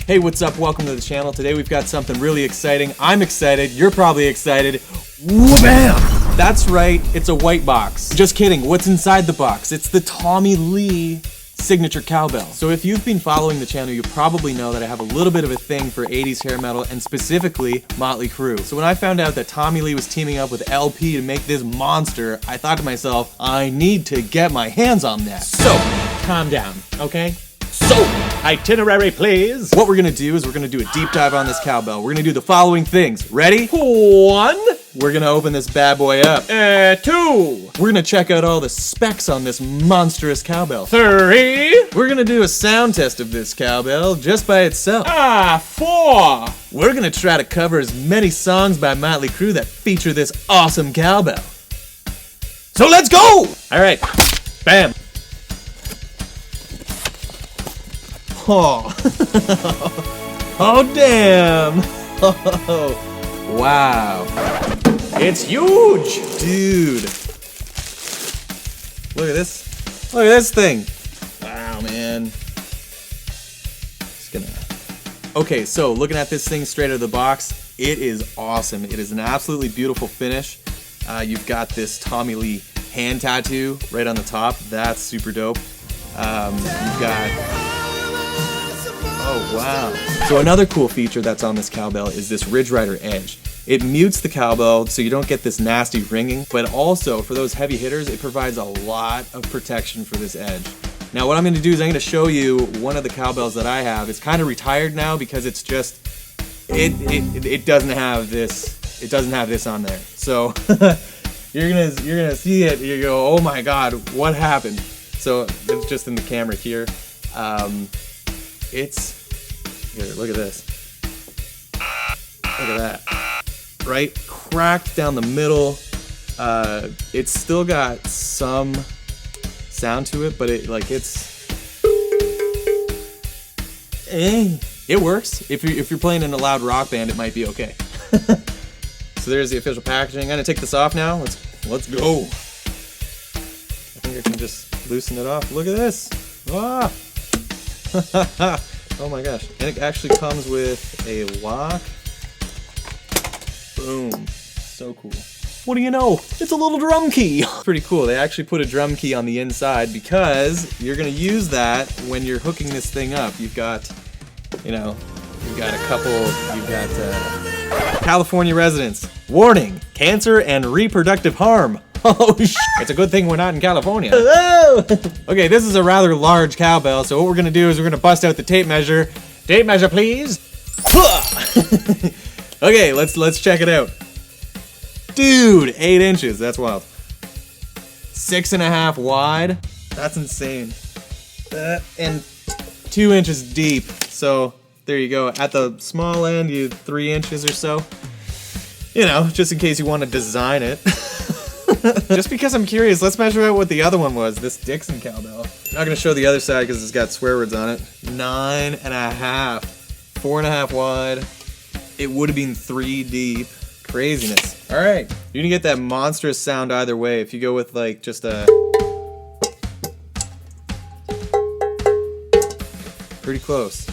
Hey, what's up? Welcome to the channel. Today we've got something really exciting. I'm excited. You're probably excited. Wham! That's right, it's a white box. Just kidding, what's inside the box? It's the Tommy Lee signature cowbell. So if you've been following the channel, you probably know that I have a little bit of a thing for 80s hair metal and specifically Motley Crue. So when I found out that Tommy Lee was teaming up with LP to make this monster, I thought to myself, I need to get my hands on that. So, calm down, okay? So, itinerary please. What we're gonna do is we're gonna do a deep dive on this cowbell. We're gonna do the following things. Ready? 1. We're gonna open this bad boy up. 2. We're gonna check out all the specs on this monstrous cowbell. 3. We're gonna do a sound test of this cowbell just by itself. 4. We're gonna try to cover as many songs by Motley Crue that feature this awesome cowbell. So let's go! Alright, bam. Oh, oh damn! Oh, wow. It's huge! Dude. Look at this. Look at this thing. Wow, man. Just gonna... Okay, so looking at this thing straight out of the box, it is awesome. It is an absolutely beautiful finish. You've got this Tommy Lee hand tattoo right on the top. That's super dope. You've got... Oh, wow. So another cool feature that's on this cowbell is this Ridge Rider edge. It mutes the cowbell so you don't get this nasty ringing, but also for those heavy hitters, it provides a lot of protection for this edge. Now what I'm going to do is I'm going to show you one of the cowbells that I have. It's kind of retired now because it's just, it doesn't have this on there. So you're gonna see it, you go, oh my god, what happened? So it's just in the camera here. Here, look at this. Look at that. Right? Cracked down the middle. It's still got some sound to it, but it works. If you're playing in a loud rock band, it might be okay. So there's the official packaging. I'm gonna take this off now. Let's go. I think I can just loosen it off. Look at this. Ah! Oh my gosh. And it actually comes with a lock. Boom. So cool. What do you know? It's a little drum key. Pretty cool. They actually put a drum key on the inside because you're gonna use that when you're hooking this thing up. You've got, you've got California residents. Warning, cancer and reproductive harm. Oh, it's a good thing we're not in California. Hello! Okay, this is a rather large cowbell, so what we're gonna do is we're gonna bust out the tape measure. Tape measure, please. Okay, let's check it out. Dude, 8 inches, that's wild. 6.5 wide, that's insane. And 2 inches deep, so there you go. At the small end, you 3 inches or so. Just in case you want to design it. Just because I'm curious, let's measure out what the other one was, this Dixon cowbell. I'm not going to show the other side because it's got swear words on it. 9.5. 4.5 wide. It would have been 3 deep. Craziness. Alright, you're going to get that monstrous sound either way. If you go with just a... Pretty close.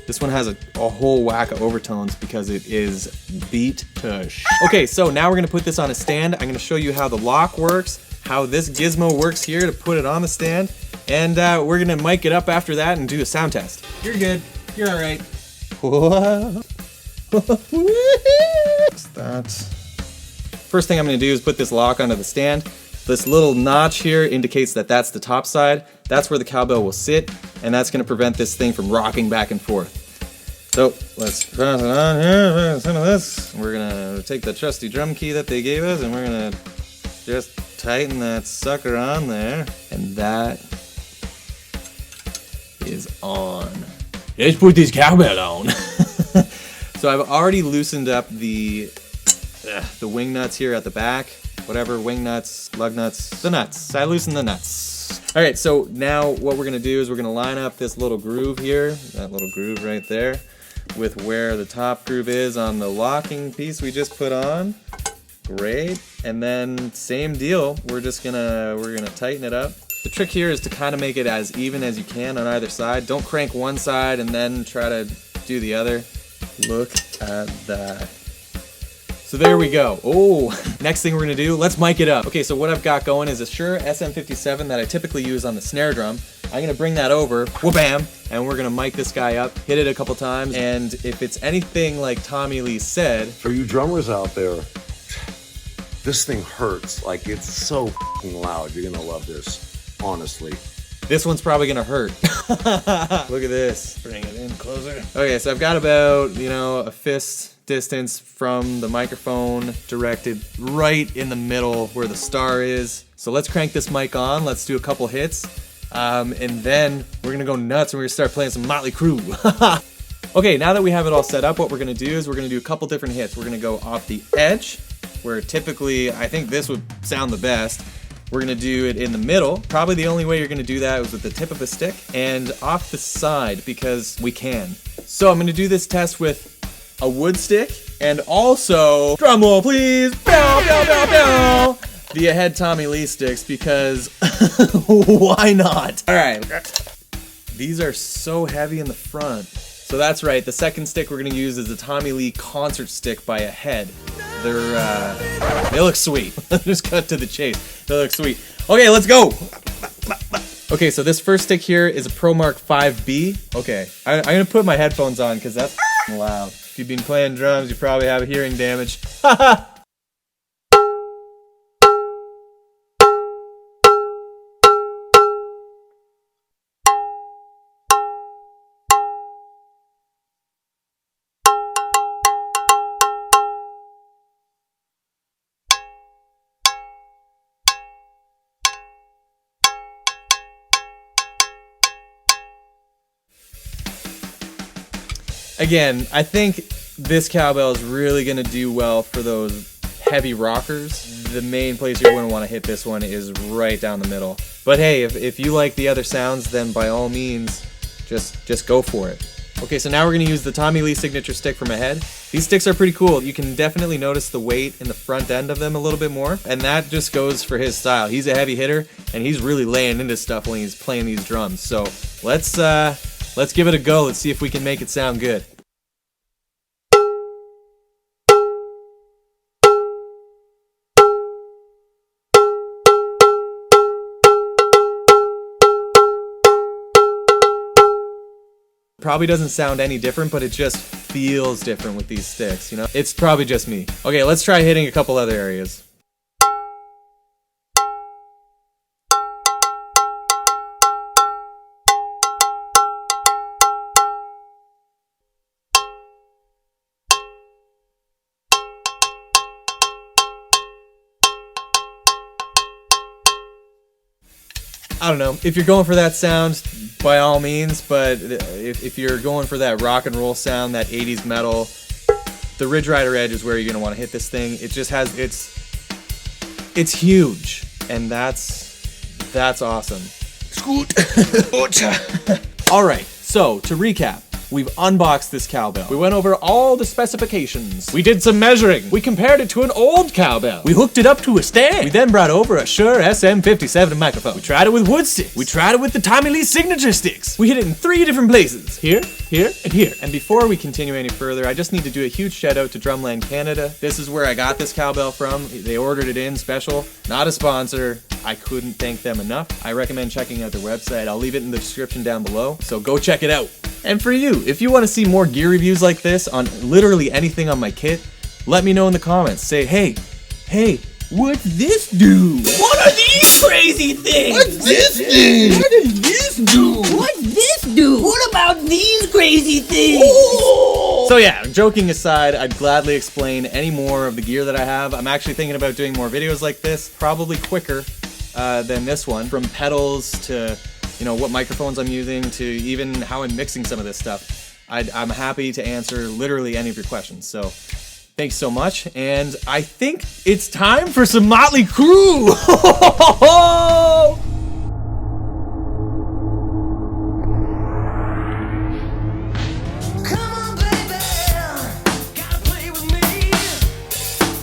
This one has a whole whack of overtones because it is beat to sh. Okay, so now we're gonna put this on a stand. I'm gonna show you how the lock works, how this gizmo works here to put it on the stand, and we're gonna mic it up after that and do a sound test. You're good. You're all right. First thing I'm gonna do is put this lock onto the stand. This little notch here indicates that that's the top side. That's where the cowbell will sit, and that's going to prevent this thing from rocking back and forth. So let's press it on here, some of this. We're going to take the trusty drum key that they gave us, and we're going to just tighten that sucker on there. And that is on. Let's put this cowbell on. So I've already loosened up the wing nuts here at the back. Whatever, wing nuts, lug nuts, the nuts. I loosened the nuts. Alright, so now what we're going to do is we're going to line up this little groove here, that little groove right there, with where the top groove is on the locking piece we just put on. Great. And then same deal, we're gonna tighten it up The trick here is to kind of make it as even as you can on either side. Don't crank one side and then try to do the other. Look at that. So there we go. Oh, next thing we're gonna do, let's mic it up. Okay, so what I've got going is a Shure SM57 that I typically use on the snare drum. I'm gonna bring that over, wha-bam, and we're gonna mic this guy up, hit it a couple times, and if it's anything like Tommy Lee said... For you drummers out there, this thing hurts. Like, it's so f***ing loud. You're gonna love this, honestly. This one's probably gonna hurt. Look at this. Bring it in closer. Okay, so I've got about, a fist distance from the microphone directed right in the middle where the star is. So let's crank this mic on. Let's do a couple hits. And then we're gonna go nuts and we're gonna start playing some Motley Crue. Okay, now that we have it all set up, what we're gonna do is we're gonna do a couple different hits. We're gonna go off the edge, where typically I think this would sound the best. We're gonna do it in the middle. Probably the only way you're gonna do that is with the tip of a stick, and off the side because we can. So I'm gonna do this test with a wood stick and also, drum roll please, bow, bow, bow, bow, the Ahead Tommy Lee sticks because why not? All right, these are so heavy in the front. So that's right, the second stick we're gonna use is the Tommy Lee concert stick by Ahead. They look sweet. Just cut to the chase. They look sweet. Okay, let's go. Okay, so this first stick here is a Promark 5B. Okay, I'm gonna put my headphones on because that's loud. If you've been playing drums, you probably have a hearing damage. Haha. Again, I think this cowbell is really going to do well for those heavy rockers. The main place you're going to want to hit this one is right down the middle. But hey, if you like the other sounds, then by all means, just go for it. Okay, so now we're going to use the Tommy Lee signature stick from Ahead. These sticks are pretty cool. You can definitely notice the weight in the front end of them a little bit more, and that just goes for his style. He's a heavy hitter, and he's really laying into stuff when he's playing these drums. So let's give it a go. Let's see if we can make it sound good. Probably doesn't sound any different, but it just feels different with these sticks, It's probably just me. Okay, let's try hitting a couple other areas. I don't know, if you're going for that sound, by all means, but if you're going for that rock and roll sound, that 80s metal, the Ridge Rider Edge is where you're gonna want to hit this thing. It just has, it's huge, and that's awesome. Scoot. All right, so to recap, we've unboxed this cowbell. We went over all the specifications. We did some measuring. We compared it to an old cowbell. We hooked it up to a stand. We then brought over a Shure SM57 microphone. We tried it with wood sticks. We tried it with the Tommy Lee signature sticks. We hit it in 3 different places. Here, here, and here. And before we continue any further, I just need to do a huge shout out to Drumland Canada. This is where I got this cowbell from. They ordered it in special. Not a sponsor. I couldn't thank them enough. I recommend checking out their website. I'll leave it in the description down below, so go check it out. And for you, if you want to see more gear reviews like this on literally anything on my kit, let me know in the comments. Say, hey, what's this do? What are these crazy things? What's this thing? What does this do? What's this do? What about these crazy things? Oh! So yeah, joking aside, I'd gladly explain any more of the gear that I have. I'm actually thinking about doing more videos like this, probably quicker than this one, from pedals to what microphones I'm using to even how I'm mixing some of this stuff. I'm happy to answer literally any of your questions. So thanks so much, and I think it's time for some Motley Crue.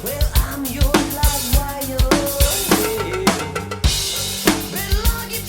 Well, I'm your live wire. Been long, you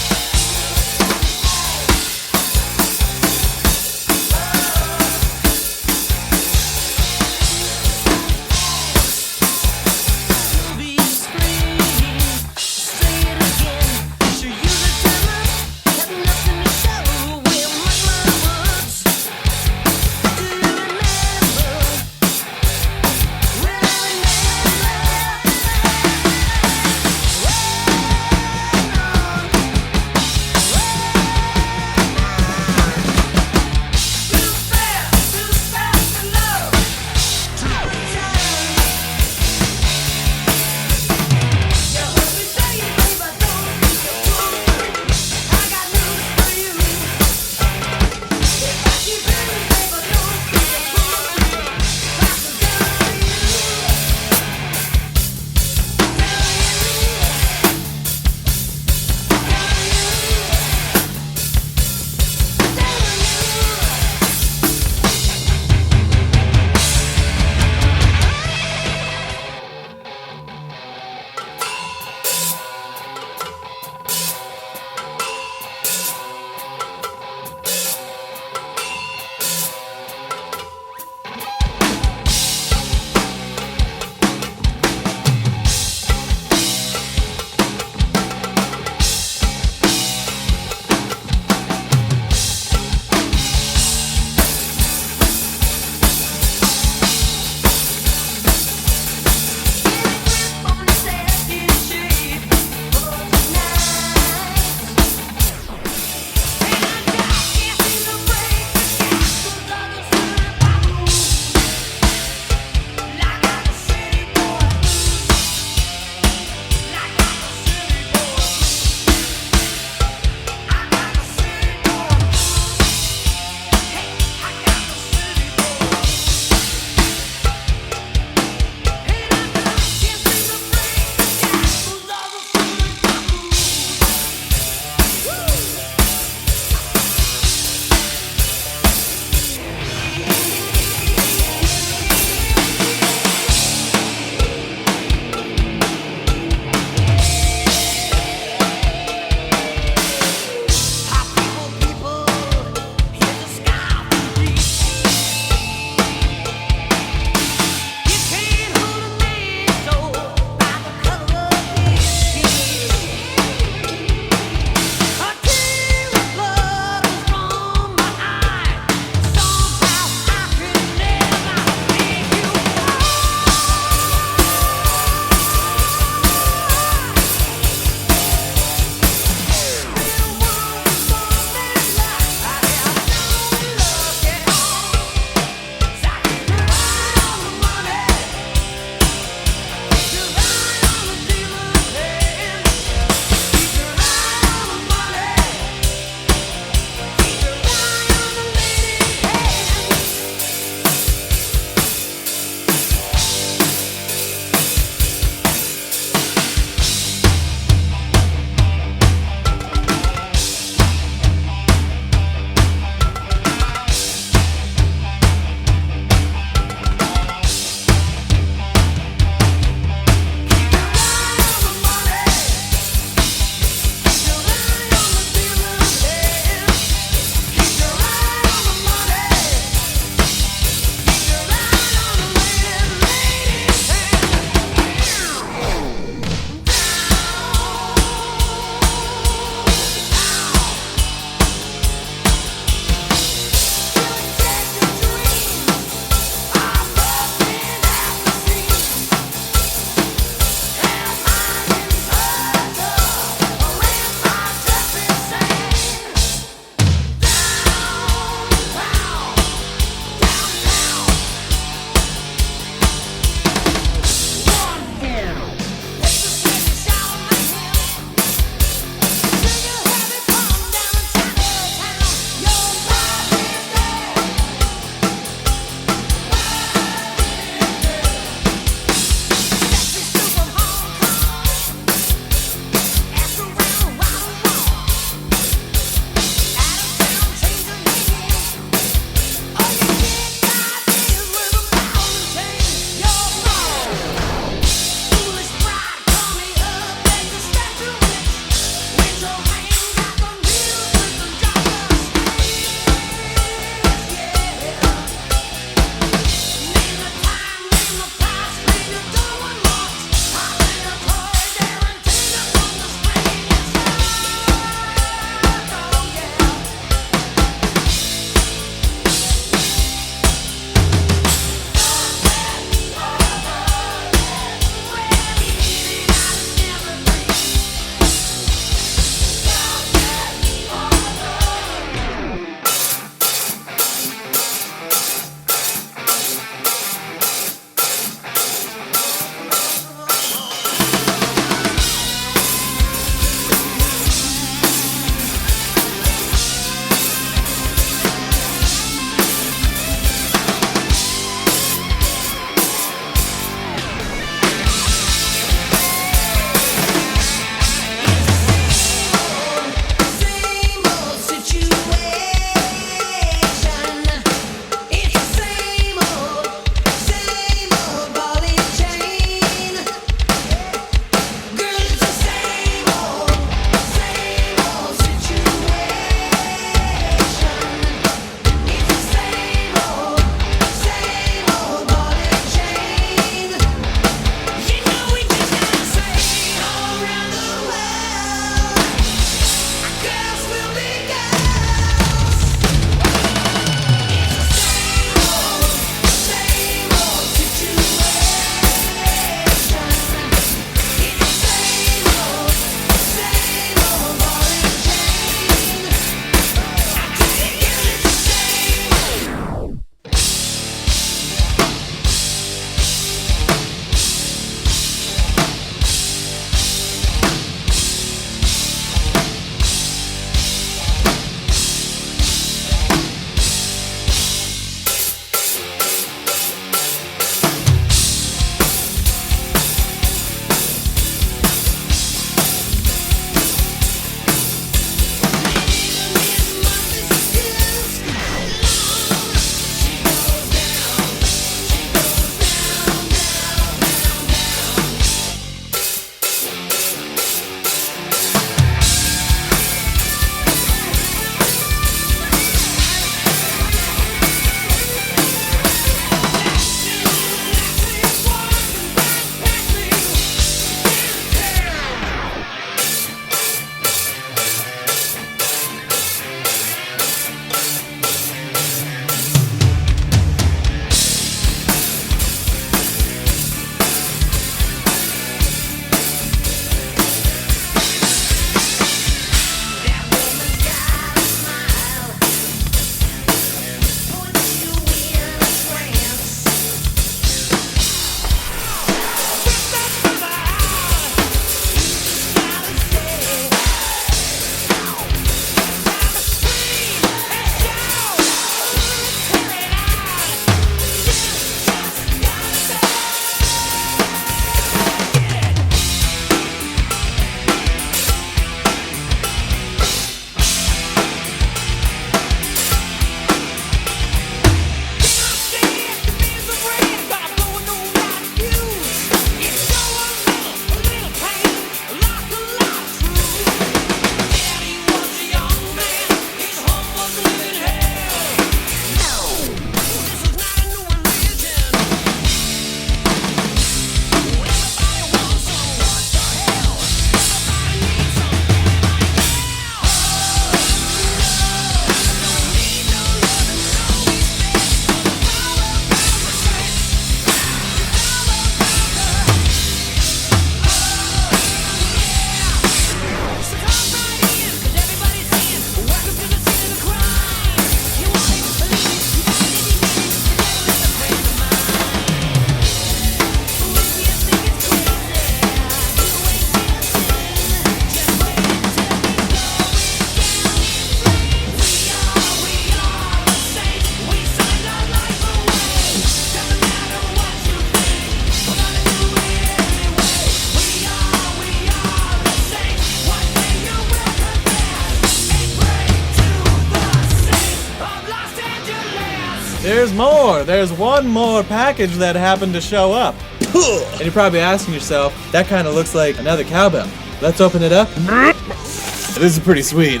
there's more. There's one more package that happened to show up. And you're probably asking yourself, that kind of looks like another cowbell. Let's open it up. This is pretty sweet.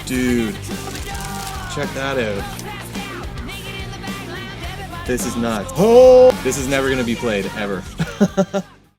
Dude, check that out. This is nuts. This is never gonna be played, ever.